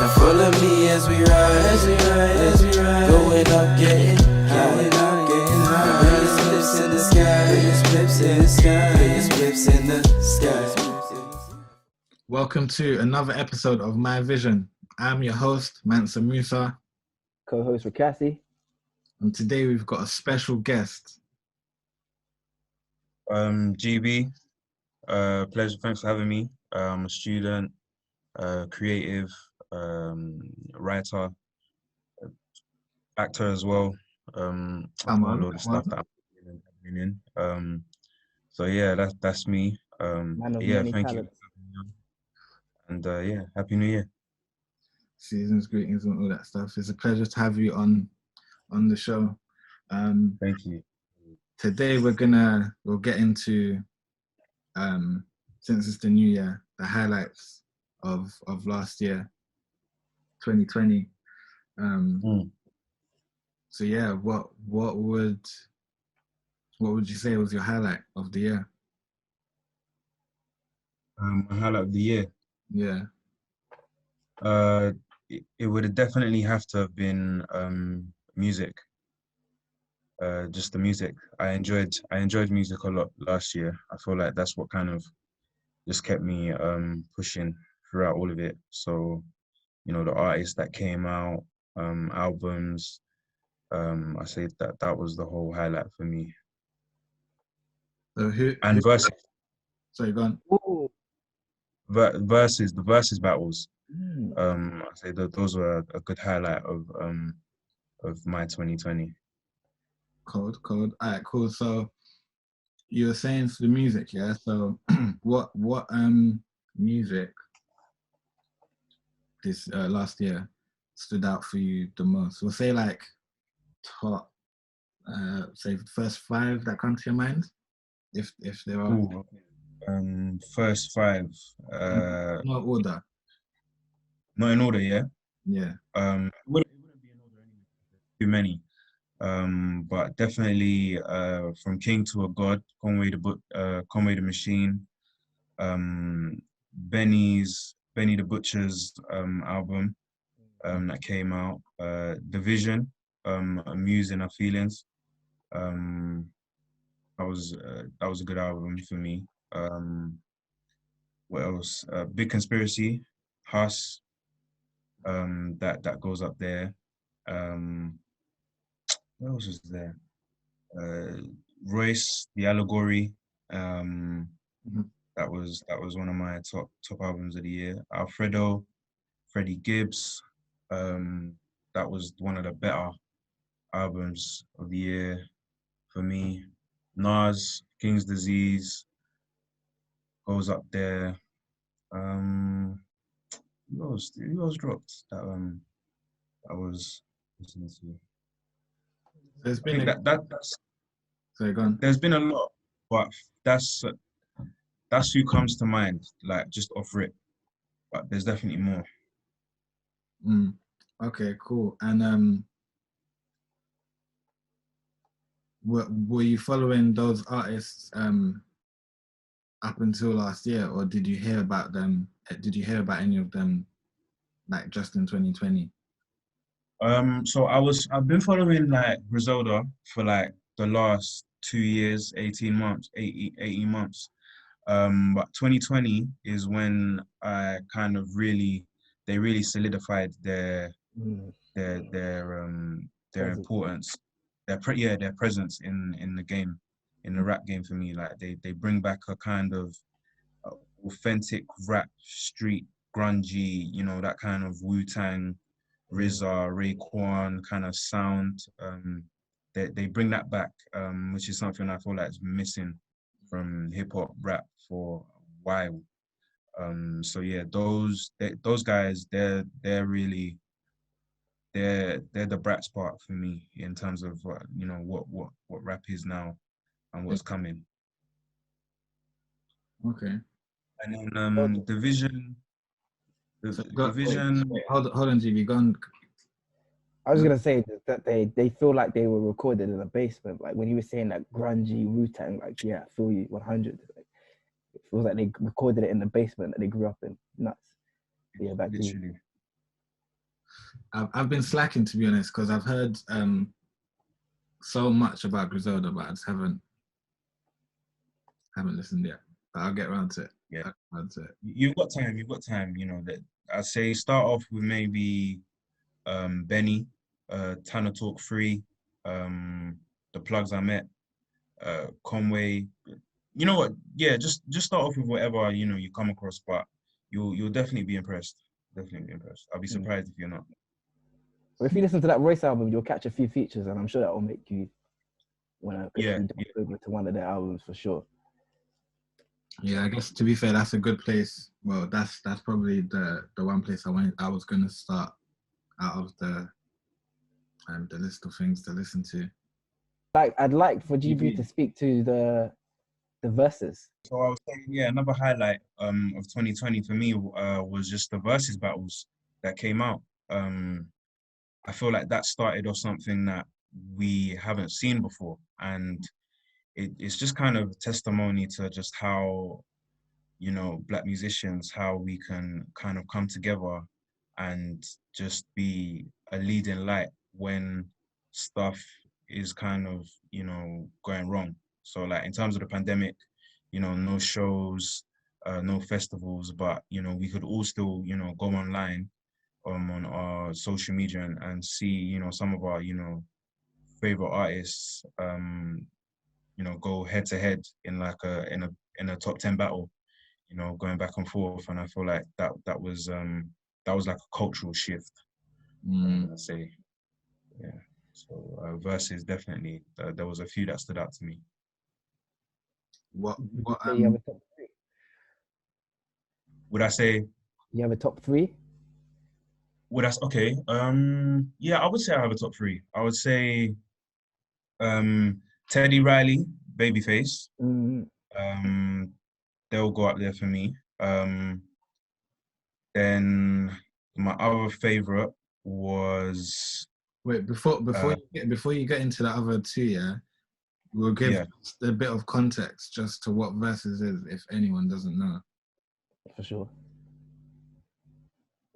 Now follow me as we ride, going up, getting high. Biggest flips in the sky, biggest flips in the sky, biggest flips in the sky. Welcome to another episode of MiVision. I'm your host, Mansa Musa. Co-host Rakasi. And today we've got a special guest. GB, pleasure, thanks for having me. I'm a student, creative, writer, actor as well. Come on, a lot of stuff that I'm doing in. So yeah, that's me. Man of Yeah, many thank talents. you. And yeah, Happy New Year. Seasons, greetings, and all that stuff. It's a pleasure to have you on the show. Thank you. Today we'll get into since it's the new year, the highlights of last year, 2020. So yeah, what would you say was your highlight of the year? My highlight of the year. Yeah. It would definitely have to have been music. Just the music. I enjoyed music a lot last year. I feel like that's what kind of just kept me pushing throughout all of it. So, you know, the artists that came out, albums, I say that was the whole highlight for me. So Versus. Sorry, go on. Ooh. The versus battles. I say that those were a good highlight of my 2020. Cold. All right, cool. So you were saying for the music, yeah? So what music this last year stood out for you the most? We'll say like top say the first 5 that come to your mind, if there are. Ooh, first 5. No order. Not in order, yeah. Yeah. It wouldn't be in order anyway. Too many. But definitely from King to a God, Conway the Machine, Benny the Butcher's album that came out, Division, Amusing Our Feelings. That was a good album for me. What else? Big Conspiracy, Huss, that goes up there. What else is there? Royce, The Allegory. That was one of my top albums of the year. Alfredo, Freddie Gibbs. That was one of the better albums of the year for me. Nas, King's Disease goes up there. Who else dropped that I was listening to? There's been that's sorry, go on. There's been a lot, but that's who comes to mind, like just off rip. But there's definitely more. Okay, cool. And were you following those artists up until last year, or did you hear about them? Did you hear about any of them like just in 2020? So I've been following like Griselda for like the last 2 years, 18 months. But 2020 is when I kind of they really solidified their importance, their presence in the game, in the rap game for me. Like they bring back a kind of authentic rap, street, grungy, you know, that kind of Wu-Tang, RZA, Raekwon kind of sound. They bring that back, which is something I feel like is missing from hip hop rap for a while. So yeah, those guys, they're really the Bratz part for me in terms of you know what rap is now and what's coming. Okay. And then Division. Division. Wait, hold on, GB. Go on. I was gonna say that they feel like they were recorded in a basement. Like when you were saying that grungy Wu-Tang, like yeah, I feel you 100. Like, it feels like they recorded it in the basement that they grew up in. Nuts. Yeah, back to you. Literally. I've been slacking, to be honest, because I've heard so much about Griselda, but I just haven't listened yet. But I'll get around to it. Yeah. I'll get around to it. You've got time. You've got time. You know that. I'd say start off with maybe Benny, Tana Talk Free, the plugs I met, Conway. You know what? Yeah, just start off with whatever you come across, but you'll definitely be impressed. Definitely be impressed. I'll be surprised if you're not. Well, if you listen to that Royce album, you'll catch a few features, and I'm sure that will make you want to quickly jump over to one of their albums for sure. Yeah, I guess to be fair, that's a good place. Well, that's probably the one place I was gonna start out of the list of things to listen to. Like, I'd like for GB to speak to the Verzuz. So I was saying, yeah, another highlight of 2020 for me was just the Verzuz battles that came out. I feel like that started off something that we haven't seen before, and it's just kind of testimony to just how Black musicians, how we can kind of come together and just be a leading light when stuff is kind of going wrong. So like in terms of the pandemic, no shows, no festivals, but we could all still go online on our social media and see some of our favorite artists go head to head in like in a top 10 battle, going back and forth. And I feel like that was like a cultural shift. I'd say, yeah. So Verzuz, definitely there was a few that stood out to me. You have a top three? Would I say? You have a top three? Okay. Yeah, I would say I have a top three. I would say Teddy Riley, Babyface. They'll go up there for me. Then my other favorite was. Wait, before you get into the other two, yeah, we'll give a bit of context just to what Verzuz is, if anyone doesn't know. For sure.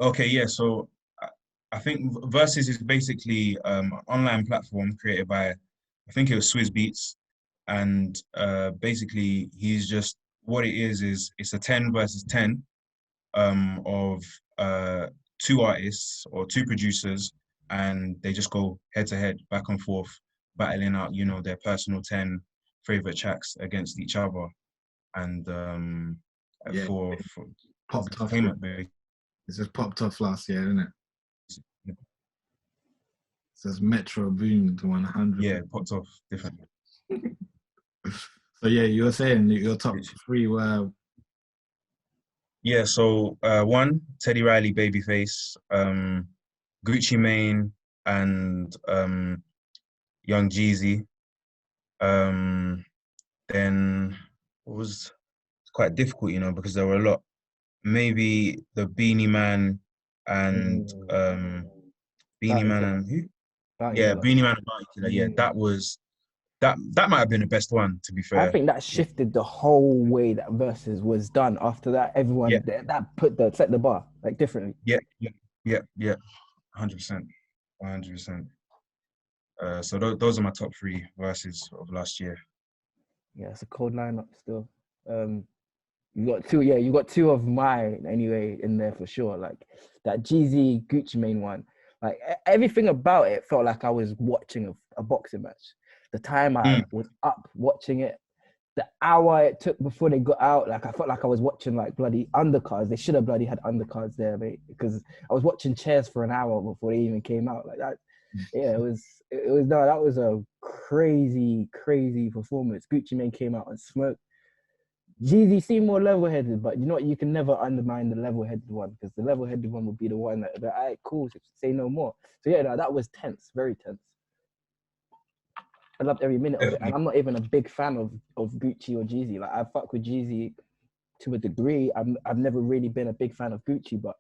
Okay, yeah. So I think Verzuz is basically an online platform created by, I think it was Swizz Beats, and basically he's just, what it is it's a 10 versus 10 of two artists or two producers, and they just go head to head, back and forth, battling out their personal 10 favorite tracks against each other, and for popped off. Entertainment. It's just popped off last year, isn't it? It says Metro boomed 100. Yeah, popped off differently. So yeah, you were saying that your top three were. Yeah, so one, Teddy Riley, Babyface, Gucci Mane, and Young Jeezy. Then what was quite difficult, because there were a lot. Maybe the Beanie Man and Beanie Man and who? Beanie Man and Bounty Killer. Yeah, that might have been the best one, to be fair. I think that shifted the whole way that Verzuz was done. After that, everyone that set the bar like differently. Yeah, 100%. So those are my top three Verzuz of last year. Yeah, it's a cold lineup still. You got two, you got two of mine anyway in there for sure. Like that Jeezy Gucci Mane one. Like everything about it felt like I was watching a boxing match. The time I was up watching it, the hour it took before they got out, like I felt like I was watching like bloody undercards. They should have bloody had undercards there, mate, because I was watching chairs for an hour before they even came out. Like that, yeah, that was a crazy performance. Gucci Mane came out and smoked. Jeezy seemed more level-headed, but you know what? You can never undermine the level-headed one, because the level-headed one would be the one that, all right, cool, say no more. So yeah, no, that was tense, very tense. I loved every minute of it, and I'm not even a big fan of Gucci or Jeezy. Like I fuck with Jeezy to a degree. I've never really been a big fan of Gucci, but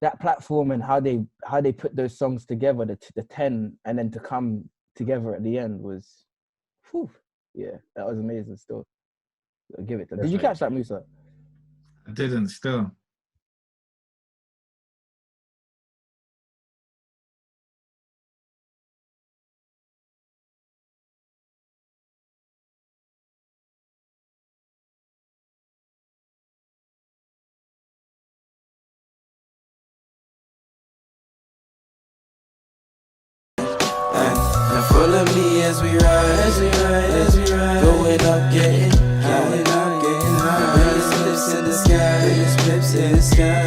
that platform and how they put those songs together, the 10, and then to come together at the end was, whew, yeah, that was amazing. Still, I'll give it. Did you catch that, Musa? I didn't. Still. as we ride, going up, getting high, biggest flips in the sky, biggest flips in the sky.